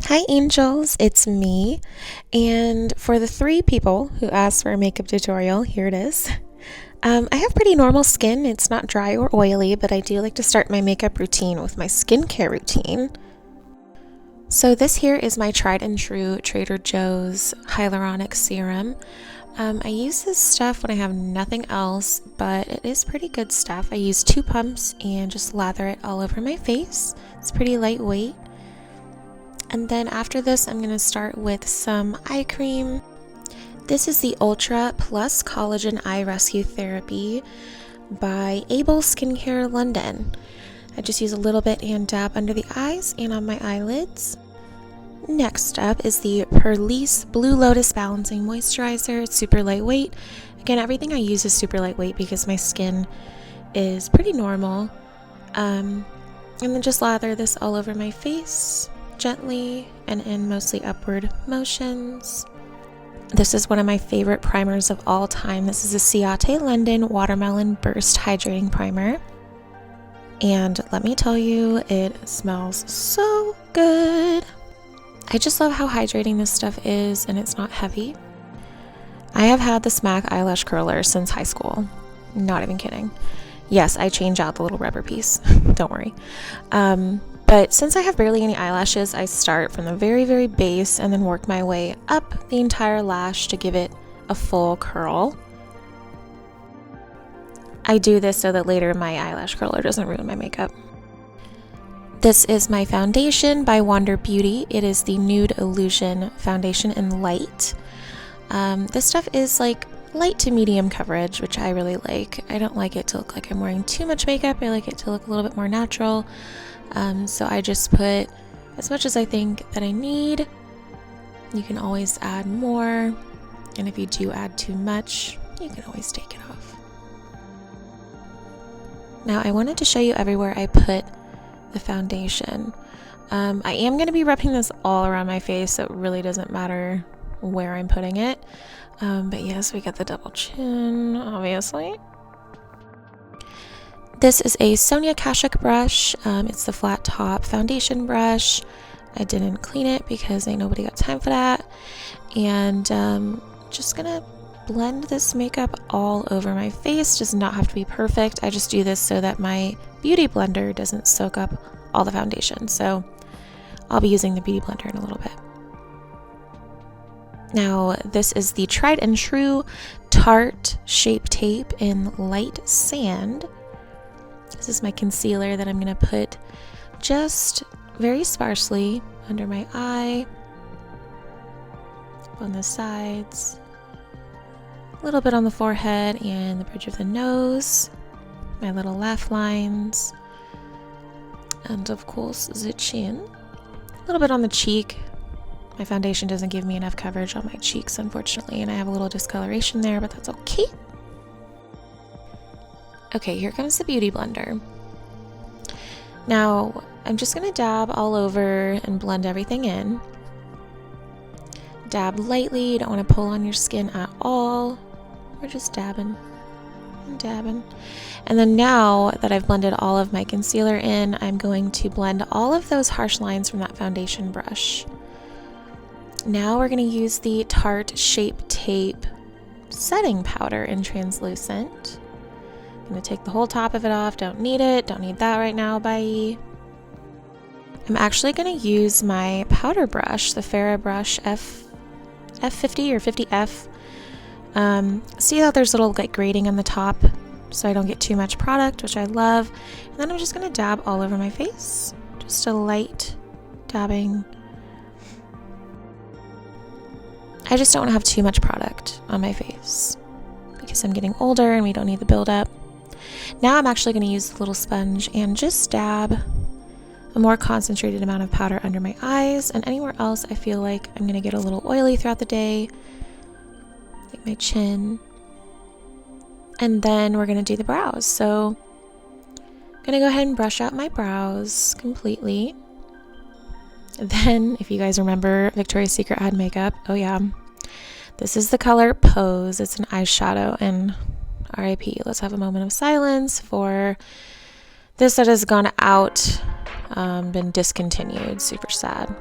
Hi angels, it's me. And for the 3 people who asked for a makeup tutorial, here it is. I have pretty normal skin. It's not dry or oily, but I do like to start my makeup routine with my skincare routine. So this here is my tried and true Trader Joe's hyaluronic serum. I use this stuff when I have nothing else, but it is pretty good stuff. I use 2 pumps and just lather it all over my face. It's pretty lightweight. And then after this, I'm going to start with some eye cream. This is the Ultra Plus Collagen Eye Rescue Therapy by Eyebrow Skincare London. I just use a little bit and dab under the eyes and on my eyelids. Next up is the Perlice Blue Lotus Balancing Moisturizer. It's super lightweight. Again, everything I use is super lightweight because my skin is pretty normal. And then just lather this all over my face gently and in mostly upward motions. This is one of my favorite primers of all time. This is a Ciate London Watermelon Burst Hydrating Primer. And let me tell you, it smells so good. I just love how hydrating this stuff is, and it's not heavy. I have had the Smack eyelash curler since high school. Not even kidding. Yes, I change out the little rubber piece. Don't worry. But since I have barely any eyelashes, I start from the very, very base and then work my way up the entire lash to give it a full curl. I do this so that later my eyelash curler doesn't ruin my makeup. This is my foundation by Wander Beauty. It is the Nude Illusion Foundation in Light. This stuff is like light to medium coverage, which I really like. I don't like it to look like I'm wearing too much makeup. I like it to look a little bit more natural. So I just put as much as I think that I need. You can always add more, and if you do add too much, you can always take it off. Now I wanted to show you everywhere I put the foundation. I am going to be rubbing this all around my face, so it really doesn't matter where I'm putting it. But yes, we got the double chin, obviously. This is a Sonia Kashuk brush. It's the flat top foundation brush. I didn't clean it because ain't nobody got time for that. And just gonna blend this makeup all over my face. Does not have to be perfect. I just do this so that my beauty blender doesn't soak up all the foundation. So I'll be using the beauty blender in a little bit. Now this is the tried and true Tarte Shape Tape in Light Sand. This is my concealer that I'm going to put just very sparsely under my eye, on the sides, a little bit on the forehead and the bridge of the nose, my little laugh lines, and of course the chin, a little bit on the cheek. My foundation doesn't give me enough coverage on my cheeks, unfortunately, and I have a little discoloration there, but that's okay. Okay, here comes the beauty blender. Now, I'm just going to dab all over and blend everything in. Dab lightly, you don't want to pull on your skin at all. We're just dabbing and dabbing. And then now that I've blended all of my concealer in, I'm going to blend all of those harsh lines from that foundation brush. Now we're going to use the Tarte Shape Tape setting powder in translucent. I'm going to take the whole top of it off. Don't need it. Don't need that right now. Bye. I'm actually going to use my powder brush, the Farrah brush F50 or 50F. See how there's a little like grating on the top so I don't get too much product, which I love. And then I'm just going to dab all over my face. Just a light dabbing. I just don't want to have too much product on my face because I'm getting older and we don't need the buildup. Now I'm actually going to use the little sponge and just dab a more concentrated amount of powder under my eyes and anywhere else I feel like I'm going to get a little oily throughout the day, like my chin. And then we're going to do the brows. So I'm going to go ahead and brush out my brows completely. Then, if you guys remember, Victoria's Secret had makeup. Oh yeah. This is the color Pose. It's an eyeshadow, and RIP. Let's have a moment of silence for this that has gone out, been discontinued. Super sad.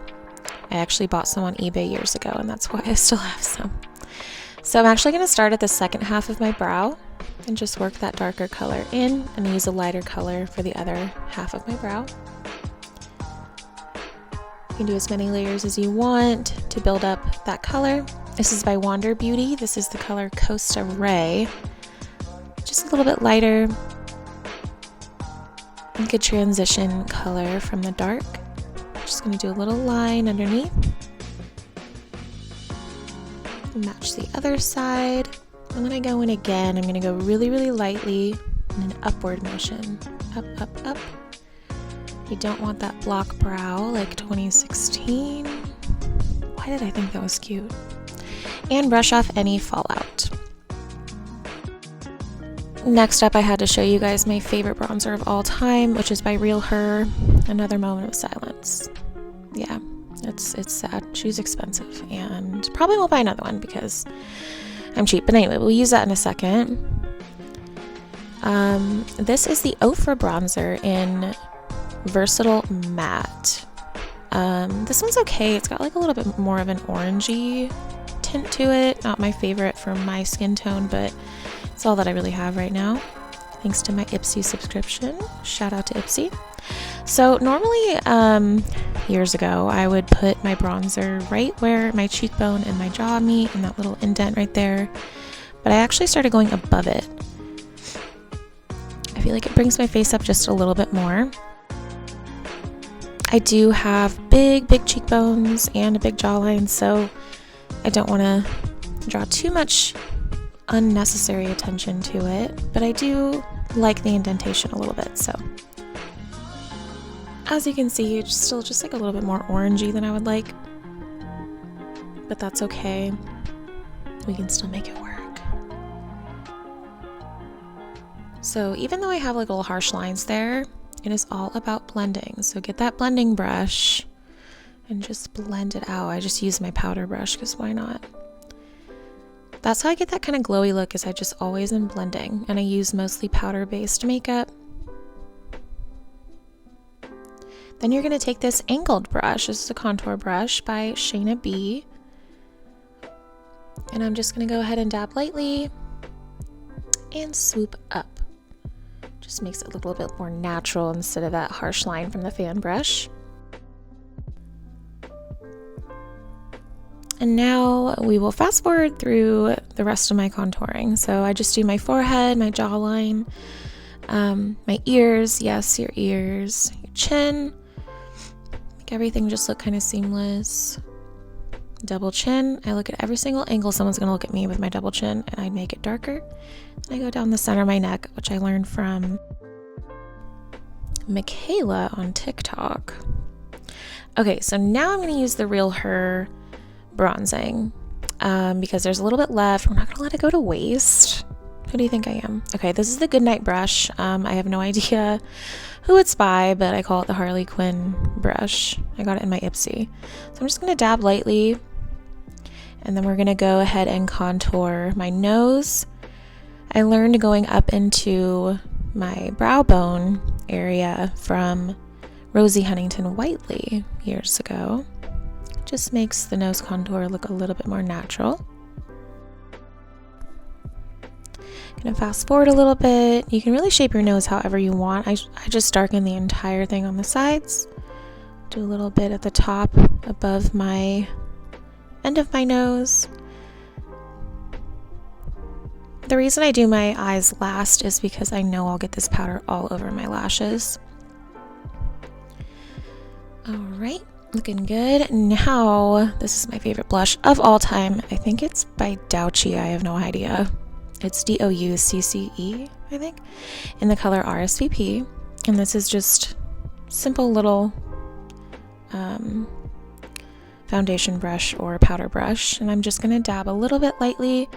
I actually bought some on eBay years ago, and that's why I still have some. So I'm actually going to start at the second half of my brow and just work that darker color in and use a lighter color for the other half of my brow. You can do as many layers as you want to build up that color. This is by Wander Beauty. This is the color Costa Ray. Just a little bit lighter. A good transition color from the dark. Just going to do a little line underneath. Match the other side. And then I go in again. I'm going to go really, really lightly in an upward motion. Up, up, up. You don't want that block brow like 2016. Why did I think that was cute? And brush off any fallout. Next up, I had to show you guys my favorite bronzer of all time, which is by Real Her, Another Moment of Silence. Yeah, it's sad. She's expensive, and probably won't buy another one because I'm cheap. But anyway, we'll use that in a second. This is the Ofra bronzer in Versatile Matte. This one's okay. It's got like a little bit more of an orangey tint to it. Not my favorite for my skin tone, but it's all that I really have right now. Thanks to my Ipsy subscription. Shout out to Ipsy. So normally, years ago, I would put my bronzer right where my cheekbone and my jaw meet, in that little indent right there. But I actually started going above it. I feel like it brings my face up just a little bit more. I do have big cheekbones and a big jawline, so I don't want to draw too much unnecessary attention to it, but I do like the indentation a little bit. So as you can see, it's still just like a little bit more orangey than I would like, but that's okay. We can still make it work. So even though I have like little harsh lines there, it is all about blending. So get that blending brush and just blend it out. I just use my powder brush because why not? That's how I get that kind of glowy look, is I just always am blending, and I use mostly powder-based makeup. Then you're going to take this angled brush. This is a contour brush by Shayna B. And I'm just going to go ahead and dab lightly and swoop up. Just makes it look a little bit more natural instead of that harsh line from the fan brush. And now we will fast forward through the rest of my contouring. So I just do my forehead, my jawline, my ears, yes, your ears, your chin. Make everything just look kind of seamless. Double chin. I look at every single angle someone's going to look at me with my double chin, and I make it darker. And I go down the center of my neck, which I learned from Michaela on TikTok. Okay, so now I'm going to use the Real Her bronzing because there's a little bit left. We're not gonna let it go to waste. Who do you think I am? Okay, this is the Goodnight brush. I have no idea who it's by, but I call it the Harley Quinn brush. I got it in my Ipsy. So I'm just gonna dab lightly, and then we're gonna go ahead and contour my nose. I learned going up into my brow bone area from Rosie Huntington Whiteley years ago. Just makes the nose contour look a little bit more natural. Gonna fast forward a little bit. You can really shape your nose however you want. I just darken the entire thing on the sides. Do a little bit at the top above my end of my nose. The reason I do my eyes last is because I know I'll get this powder all over my lashes. All right. Looking good. Now, this is my favorite blush of all time. I think it's by Douchy. I have no idea. It's Doucce, I think, in the color RSVP. And this is just simple little foundation brush or powder brush. And I'm just going to dab a little bit lightly,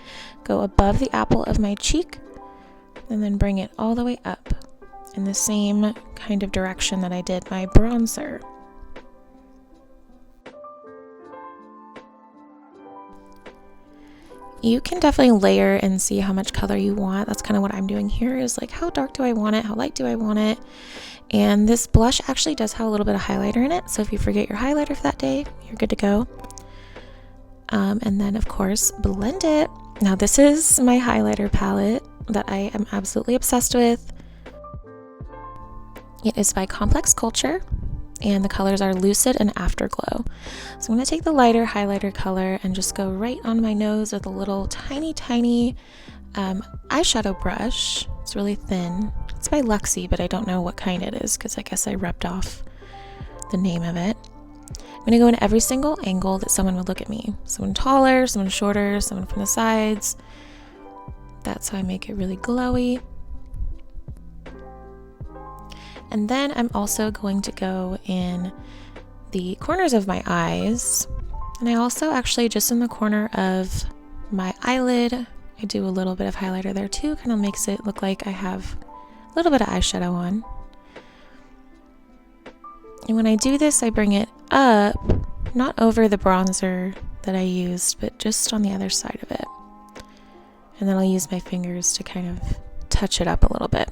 go above the apple of my cheek, and then bring it all the way up in the same kind of direction that I did my bronzer. You can definitely layer and see how much color you want. That's kind of what I'm doing here, is like, how dark do I want it? How light do I want it? And this blush actually does have a little bit of highlighter in it, so if you forget your highlighter for that day, you're good to go. And then of course, blend it. Now this is my highlighter palette that I am absolutely obsessed with. It is by Complex Culture, and the colors are Lucid and Afterglow. So I'm going to take the lighter highlighter color and just go right on my nose with a little tiny eyeshadow brush. It's really thin. It's by Luxie, but I don't know what kind it is because I guess I rubbed off the name of it. I'm going to go in every single angle that someone would look at me. Someone taller, someone shorter, someone from the sides. That's how I make it really glowy. And then I'm also going to go in the corners of my eyes. And I also actually just in the corner of my eyelid, I do a little bit of highlighter there too. Kind of makes it look like I have a little bit of eyeshadow on. And when I do this, I bring it up, not over the bronzer that I used, but just on the other side of it. And then I'll use my fingers to kind of touch it up a little bit.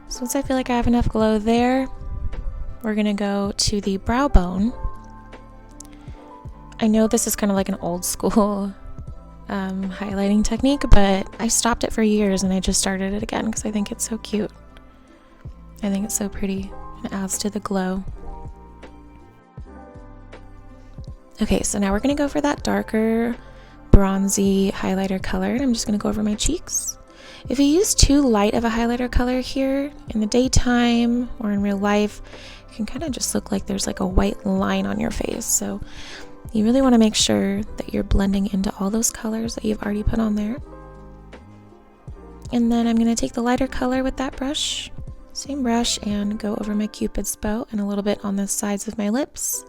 So once I feel like I have enough glow there, we're gonna go to the brow bone. I know this is kind of like an old school highlighting technique, but I stopped it for years and I just started it again because I think it's so cute. I think it's so pretty and it adds to the glow. Okay, so now we're gonna go for that darker bronzy highlighter color, and I'm just gonna go over my cheeks. If you use too light of a highlighter color here in the daytime or in real life, it can kind of just look like there's like a white line on your face. So you really want to make sure that you're blending into all those colors that you've already put on there. And then I'm going to take the lighter color with that brush, same brush, and go over my Cupid's bow and a little bit on the sides of my lips.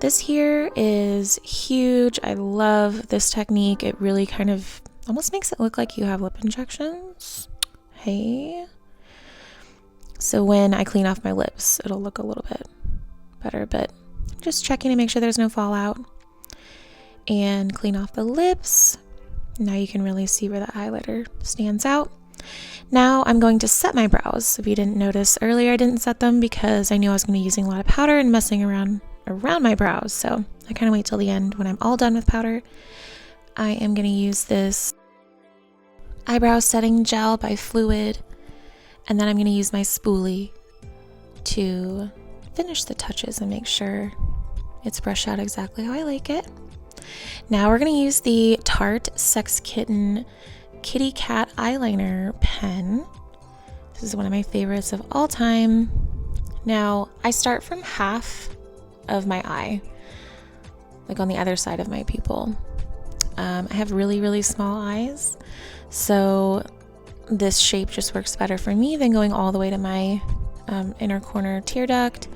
This here is huge. I love this technique. It really kind of almost makes it look like you have lip injections. Hey. So when I clean off my lips, it'll look a little bit better, but just checking to make sure there's no fallout. And clean off the lips. Now you can really see where the highlighter stands out. Now I'm going to set my brows. If you didn't notice earlier, I didn't set them because I knew I was going to be using a lot of powder and messing around my brows. So I kind of wait till the end when I'm all done with powder. I am going to use this eyebrow setting gel by Fluid, and then I'm going to use my spoolie to finish the touches and make sure it's brushed out exactly how I like it. Now we're going to use the Tarte Sex Kitten Kitty Cat eyeliner pen. This is one of my favorites of all time. Now I start from half of my eye, like on the other side of my pupil. I have really small eyes, so this shape just works better for me than going all the way to my inner corner tear duct.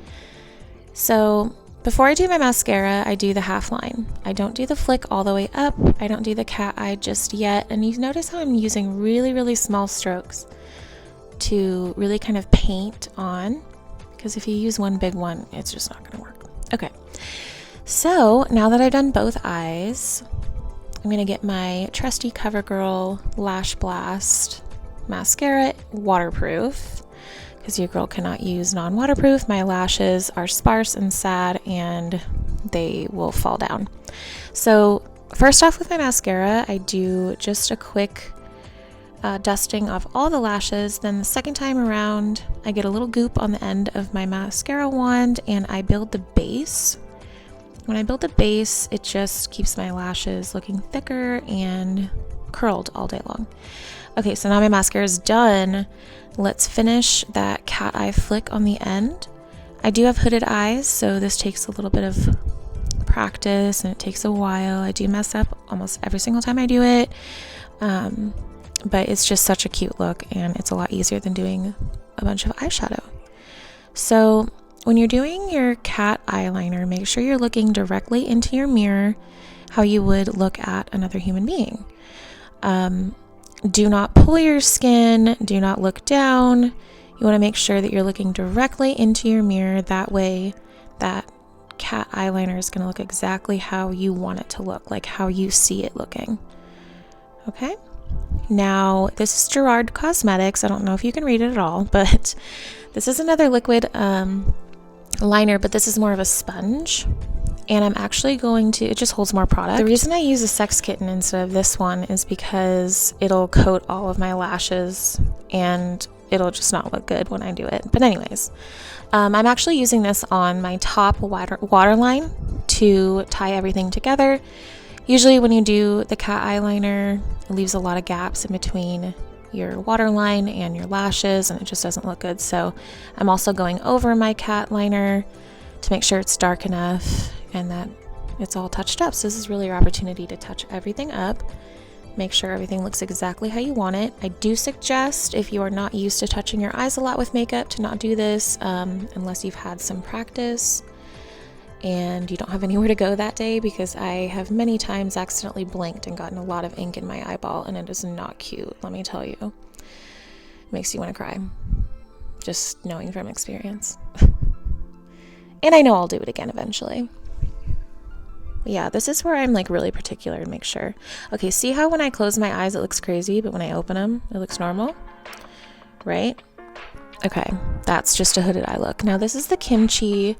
So before I do my mascara, I do the half line. I don't do the flick all the way up. I don't do the cat eye just yet. And you notice how I'm using really small strokes to really kind of paint on, because if you use one big one, it's just not gonna work. Okay, so now that I've done both eyes, I'm gonna get my trusty CoverGirl Lash Blast mascara, waterproof, because your girl cannot use non-waterproof. My lashes are sparse and sad and they will fall down. So first off with my mascara, I do just a quick dusting of all the lashes. Then the second time around, I get a little goop on the end of my mascara wand and I build the base. When I build the base, it just keeps my lashes looking thicker and curled all day long. Okay, so now my mascara is done. Let's finish that cat eye flick on the end. I do have hooded eyes, so this takes a little bit of practice and it takes a while. I do mess up almost every single time I do it, but it's just such a cute look and it's a lot easier than doing a bunch of eyeshadow. So when you're doing your cat eyeliner, make sure you're looking directly into your mirror how you would look at another human being. Do not pull your skin, do not look down. You want to make sure that you're looking directly into your mirror. That way that cat eyeliner is going to look exactly how you want it to look, like how you see it looking. Okay? Now, this is Gerard Cosmetics. I don't know if you can read it at all, but this is another liquid liner, but this is more of a sponge. And I'm actually going to, it just holds more product. The reason I use a Sex Kitten instead of this one is because it'll coat all of my lashes and it'll just not look good when I do it. But anyways, I'm actually using this on my top waterline to tie everything together. Usually when you do the cat eyeliner, it leaves a lot of gaps in between your waterline and your lashes, and it just doesn't look good. So I'm also going over my cat liner to make sure it's dark enough and that it's all touched up. So this is really your opportunity to touch everything up, make sure everything looks exactly how you want it. I do suggest, if you are not used to touching your eyes a lot with makeup, to not do this unless you've had some practice and you don't have anywhere to go that day, because I have many times accidentally blinked and gotten a lot of ink in my eyeball, and it is not cute, let me tell you. It makes you want to cry, just knowing from experience. And I know I'll do it again eventually. Yeah, this is where I'm like really particular to make sure. Okay, see how when I close my eyes it looks crazy, but when I open them it looks normal, right? Okay, that's just a hooded eye look. Now this is the Kimchi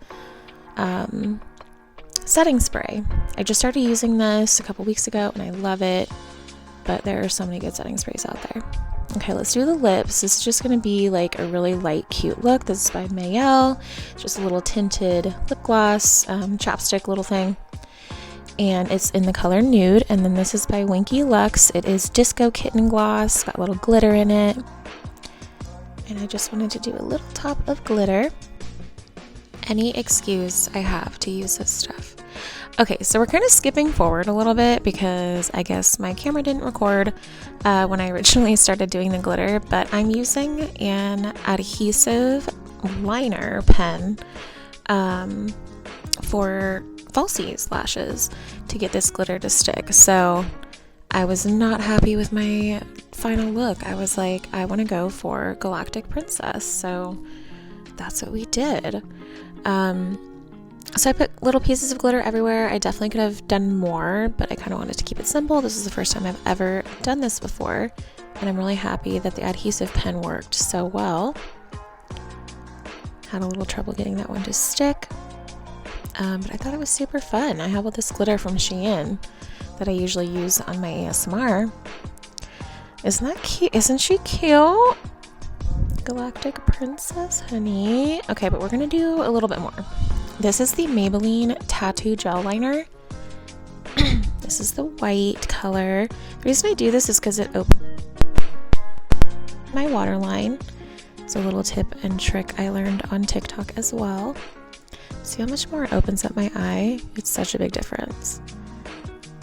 setting spray. I just started using this a couple weeks ago and I love it, but there are so many good setting sprays out there. Okay, let's do the lips. This is just going to be like a really light, cute look. This is by Mayel. It's just a little tinted lip gloss, chapstick little thing. And it's in the color Nude. And then this is by Winky Lux. It is Disco Kitten Gloss. Got a little glitter in it. And I just wanted to do a little top of glitter. Any excuse I have to use this stuff. Okay, so we're kind of skipping forward a little bit because I guess my camera didn't record when I originally started doing the glitter, but I'm using an adhesive liner pen for falsies lashes to get this glitter to stick. So I was not happy with my final look. I was like, I want to go for Galactic Princess, so that's what we did. So I put little pieces of glitter everywhere. I definitely could have done more, but I kind of wanted to keep it simple. This is the first time I've ever done this before, and I'm really happy that the adhesive pen worked so well. Had a little trouble getting that one to stick, but I thought it was super fun. I have all this glitter from Shein that I usually use on my ASMR. Isn't that cute? Isn't she cute? Galactic Princess, honey. Okay, but we're gonna do a little bit more. This is the Maybelline Tattoo Gel Liner. This is the white color. The reason I do this is because it opens my waterline. It's a little tip and trick I learned on TikTok as well. See how much more it opens up my eye? It's such a big difference.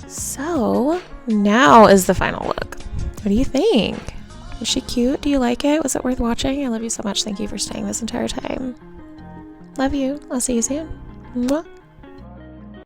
So now is the final look. What do you think? Is she cute? Do you like it? Was it worth watching? I love you so much. Thank you for staying this entire time. Love you. I'll see you soon. Mwah.